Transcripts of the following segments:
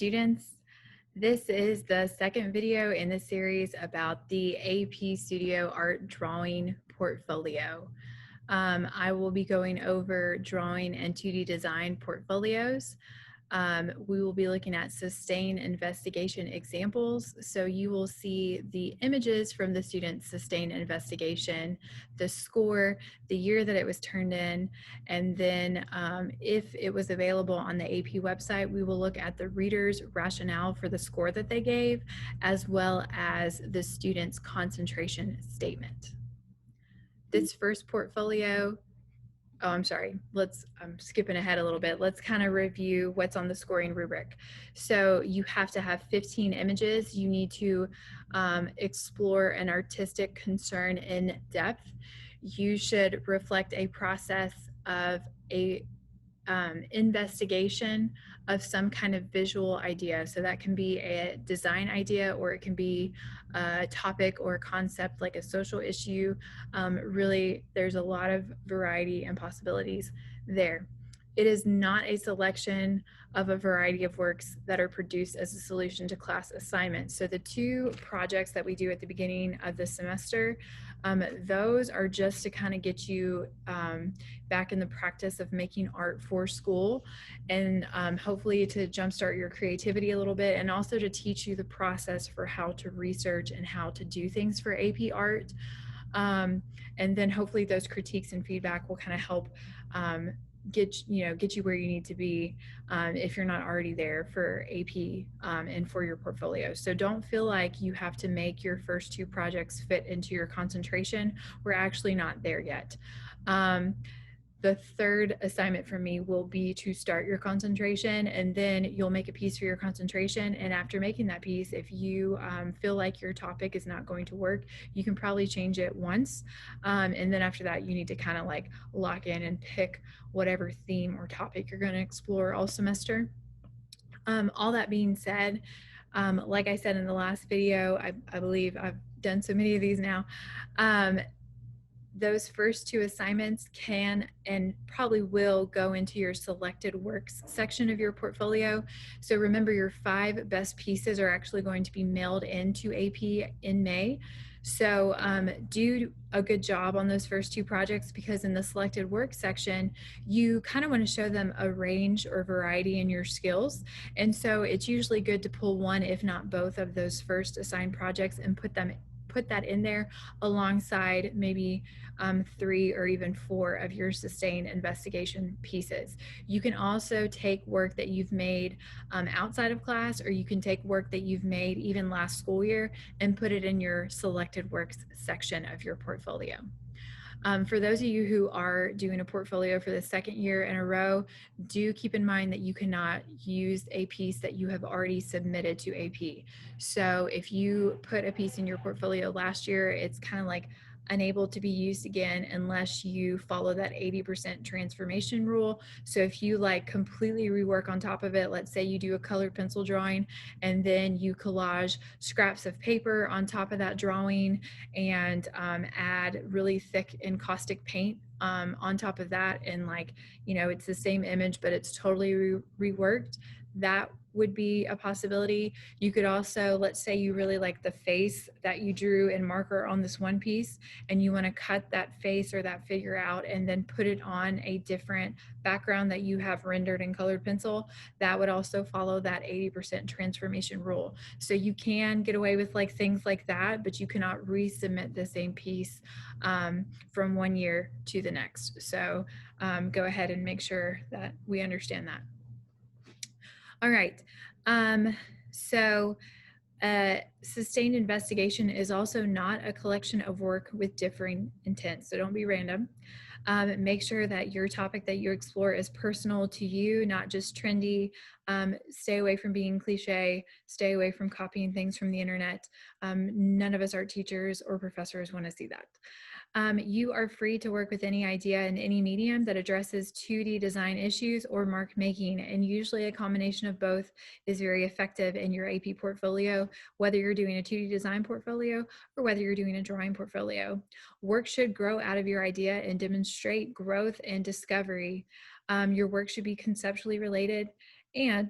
students. This is the second video in the series about the AP Studio Art Drawing Portfolio. I will be going over drawing and 2D design portfolios. We will be looking at sustained investigation examples. So you will see the images from the student's sustained investigation, the score, the year that it was turned in, and then if it was available on the AP website, we will look at the reader's rationale for the score that they gave, as well as the student's concentration statement. This first portfolio, I'm skipping ahead a little bit. Let's kind of review what's on the scoring rubric. So you have to have 15 images. You need to explore an artistic concern in depth. You should reflect a process of a investigation of some kind of visual idea. So that can be a design idea, or it can be a topic or a concept like a social issue. Really, there's a lot of variety and possibilities there. It is not a selection of a variety of works that are produced as a solution to class assignments. So the two projects that we do at the beginning of the semester, those are just to kind of get you back in the practice of making art for school, and hopefully to jumpstart your creativity a little bit, and also to teach you the process for how to research and how to do things for AP art. And then hopefully those critiques and feedback will kind of help get you where you need to be if you're not already there for AP and for your portfolio. So don't feel like you have to make your first two projects fit into your concentration. We're actually not there yet. The third assignment for me will be to start your concentration, and then you'll make a piece for your concentration. And after making that piece, if you feel like your topic is not going to work, you can probably change it once. And then after that, you need to kind of like lock in and pick whatever theme or topic you're going to explore all semester. All that being said, like I said in the last video, I believe I've done so many of these now, those first two assignments can and probably will go into your selected works section of your portfolio. So remember, your 5 best pieces are actually going to be mailed into AP in May. So do a good job on those first two projects, because in the selected work section, you kind of want to show them a range or variety in your skills. And so it's usually good to pull one, if not both, of those first assigned projects and put that in there alongside maybe 3 or even 4 of your sustained investigation pieces. You can also take work that you've made outside of class, or you can take work that you've made even last school year and put it in your selected works section of your portfolio. For those of you who are doing a portfolio for the second year in a row, do keep in mind that you cannot use a piece that you have already submitted to AP. So if you put a piece in your portfolio last year, it's kind of like unable to be used again unless you follow that 80% transformation rule. So if you like completely rework on top of it, let's say you do a colored pencil drawing and then you collage scraps of paper on top of that drawing and add really thick encaustic paint on top of that, and like, it's the same image but it's totally reworked, that would be a possibility. You could also, let's say you really like the face that you drew in marker on this one piece, and you want to cut that face or that figure out and then put it on a different background that you have rendered in colored pencil. That would also follow that 80% transformation rule. So you can get away with like things like that, but you cannot resubmit the same piece from one year to the next. So go ahead and make sure that we understand that. All right. Sustained investigation is also not a collection of work with differing intents, so don't be random. Make sure that your topic that you explore is personal to you, not just trendy. Stay away from being cliche. Stay away from copying things from the internet. None of us art teachers or professors want to see that. You are free to work with any idea in any medium that addresses 2D design issues or mark making, and usually a combination of both is very effective in your AP portfolio, whether you're doing a 2D design portfolio or whether you're doing a drawing portfolio. Work should grow out of your idea and demonstrate growth and discovery. Your work should be conceptually related, and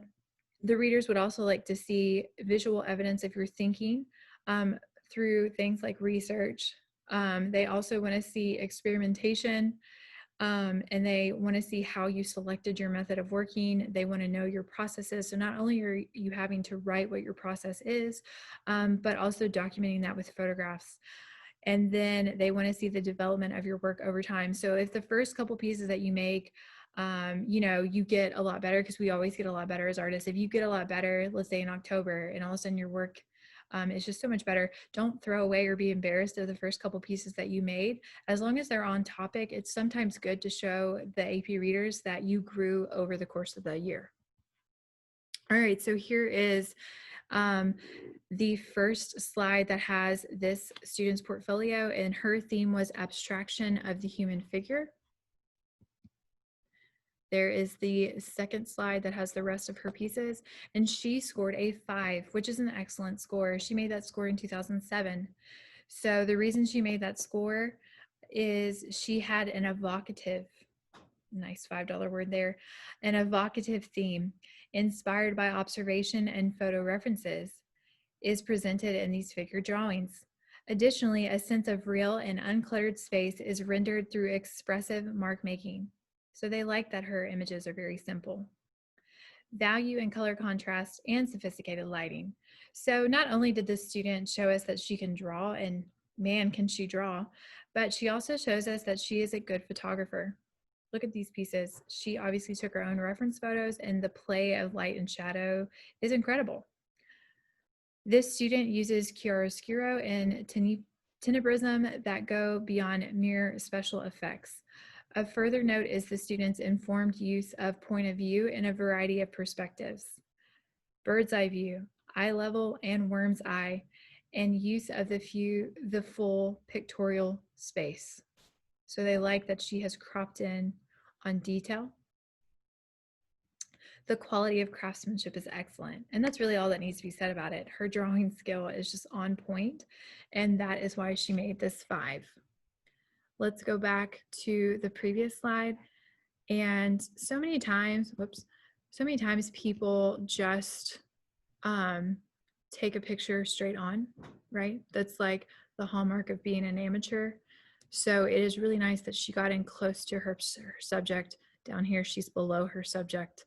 The readers would also like to see visual evidence of your thinking through things like research. They also want to see experimentation, and they want to see how you selected your method of working. They want to know your processes. So not only are you having to write what your process is, but also documenting that with photographs. And then they want to see the development of your work over time. So if the first couple pieces that you make, you know, you get a lot better, because we always get a lot better as artists. If you get a lot better, let's say in October, and all of a sudden your work is just so much better, don't throw away or be embarrassed of the first couple pieces that you made. As long as they're on topic, it's sometimes good to show the AP readers that you grew over the course of the year. All right, so here is the first slide that has this student's portfolio, and her theme was abstraction of the human figure. There is the second slide that has the rest of her pieces, and she scored a 5, which is an excellent score. She made that score in 2007. So the reason she made that score is she had an evocative, nice $5 word there, an evocative theme inspired by observation and photo references is presented in these figure drawings. Additionally, a sense of real and uncluttered space is rendered through expressive mark making. So they like that her images are very simple. Value in color contrast and sophisticated lighting. So not only did this student show us that she can draw, and man, can she draw, but she also shows us that she is a good photographer. Look at these pieces. She obviously took her own reference photos, and the play of light and shadow is incredible. This student uses chiaroscuro and tenebrism that go beyond mere special effects. A further note is the student's informed use of point of view in a variety of perspectives: bird's eye view, eye level, and worm's eye, and use of the full pictorial space. So they like that she has cropped in on detail. The quality of craftsmanship is excellent, and that's really all that needs to be said about it. Her drawing skill is just on point, and that is why she made this 5. Let's go back to the previous slide. And so many times people just take a picture straight on, right? That's like the hallmark of being an amateur. So it is really nice that she got in close to her subject. Down here, she's below her subject.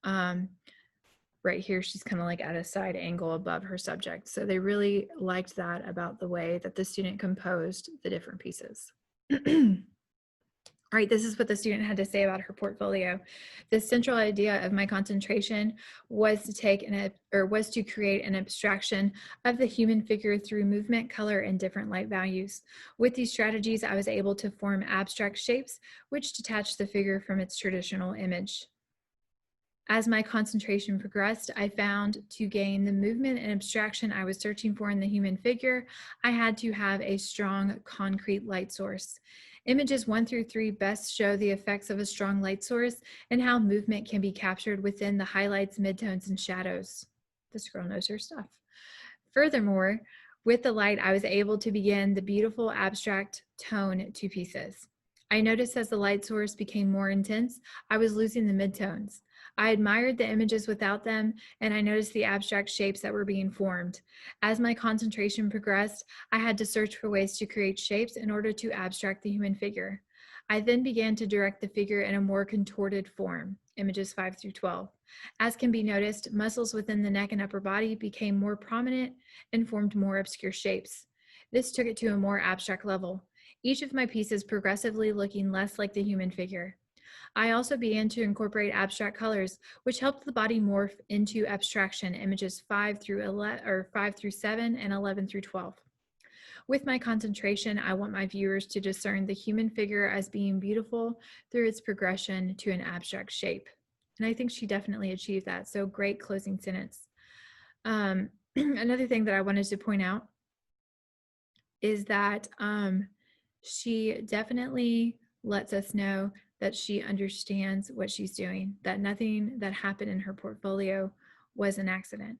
Right here, she's kind of like at a side angle above her subject. So they really liked that about the way that the student composed the different pieces. All right, this is what the student had to say about her portfolio. The central idea of my concentration was to create an abstraction of the human figure through movement, color, and different light values. With these strategies, I was able to form abstract shapes which detach the figure from its traditional image. As my concentration progressed, I found to gain the movement and abstraction I was searching for in the human figure, I had to have a strong concrete light source. Images 1 through 3 best show the effects of a strong light source and how movement can be captured within the highlights, midtones, and shadows. This girl knows her stuff. Furthermore, with the light, I was able to begin the beautiful abstract tone to pieces. I noticed as the light source became more intense, I was losing the midtones. I admired the images without them, and I noticed the abstract shapes that were being formed. As my concentration progressed, I had to search for ways to create shapes in order to abstract the human figure. I then began to direct the figure in a more contorted form, images 5 through 12. As can be noticed, muscles within the neck and upper body became more prominent and formed more obscure shapes. This took it to a more abstract level, each of my pieces progressively looking less like the human figure. I also began to incorporate abstract colors, which helped the body morph into abstraction, images 5 through 7 and 11 through 12. With my concentration, I want my viewers to discern the human figure as being beautiful through its progression to an abstract shape. And I think she definitely achieved that. So great closing sentence. Another thing that I wanted to point out is that she definitely lets us know that she understands what she's doing, that nothing that happened in her portfolio was an accident.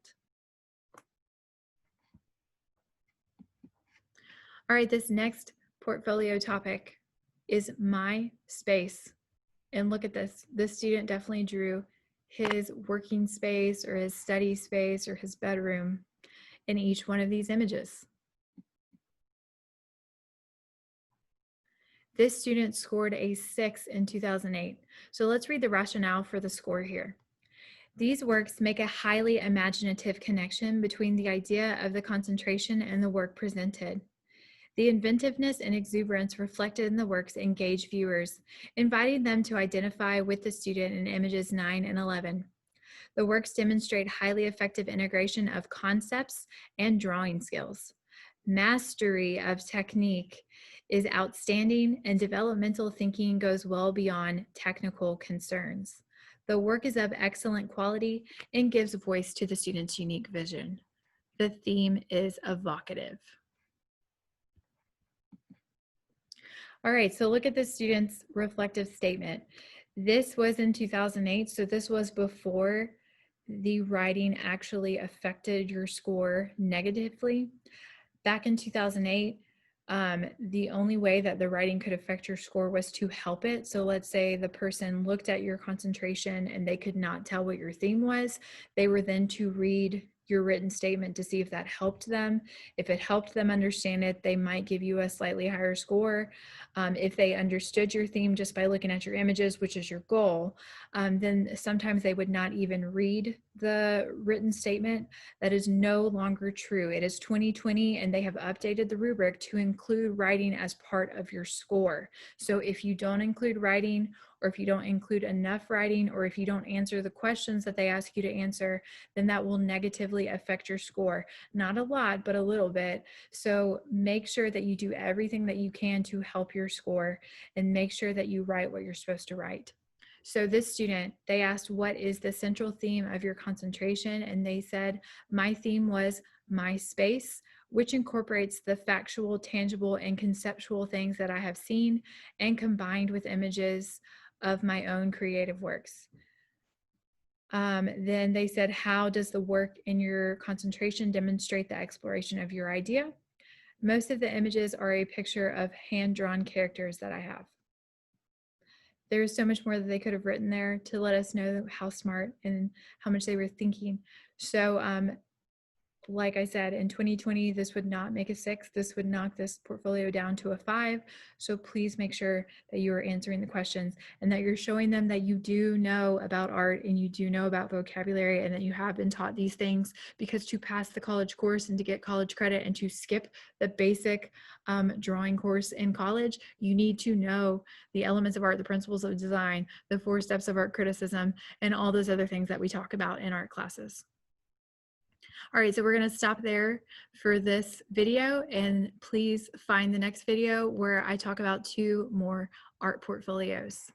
All right, this next portfolio topic is my space. And look at this. This student definitely drew his working space or his study space or his bedroom in each one of these images. This student scored a 6 in 2008. So let's read the rationale for the score here. These works make a highly imaginative connection between the idea of the concentration and the work presented. The inventiveness and exuberance reflected in the works engage viewers, inviting them to identify with the student in images 9 and 11. The works demonstrate highly effective integration of concepts and drawing skills. Mastery of technique is outstanding, and developmental thinking goes well beyond technical concerns. The work is of excellent quality and gives voice to the student's unique vision. The theme is evocative. All right, so look at the student's reflective statement. This was in 2008, so this was before the writing actually affected your score negatively. Back in 2008, the only way that the writing could affect your score was to help it. So let's say the person looked at your concentration and they could not tell what your theme was. They were then to read your written statement to see if that helped them. If it helped them understand it, they might give you a slightly higher score. If they understood your theme just by looking at your images, which is your goal, then sometimes they would not even read the written statement. That is no longer true. It is 2020 and they have updated the rubric to include writing as part of your score. So if you don't include writing, or if you don't include enough writing, or if you don't answer the questions that they ask you to answer, then that will negatively affect your score. Not a lot, but a little bit. So make sure that you do everything that you can to help your score, and make sure that you write what you're supposed to write. So this student, they asked, what is the central theme of your concentration? And they said, my theme was my space, which incorporates the factual, tangible, and conceptual things that I have seen and combined with images of my own creative works. Then they said, how does the work in your concentration demonstrate the exploration of your idea? Most of the images are a picture of hand-drawn characters that I have. There's so much more that they could have written there to let us know how smart and how much they were thinking. So like I said, in 2020, this would not make a 6. This would knock this portfolio down to a 5. So please make sure that you are answering the questions and that you're showing them that you do know about art and you do know about vocabulary and that you have been taught these things, because to pass the college course and to get college credit and to skip the basic drawing course in college, you need to know the elements of art, the principles of design, the 4 steps of art criticism, and all those other things that we talk about in art classes. All right, so we're going to stop there for this video, and please find the next video where I talk about 2 more art portfolios.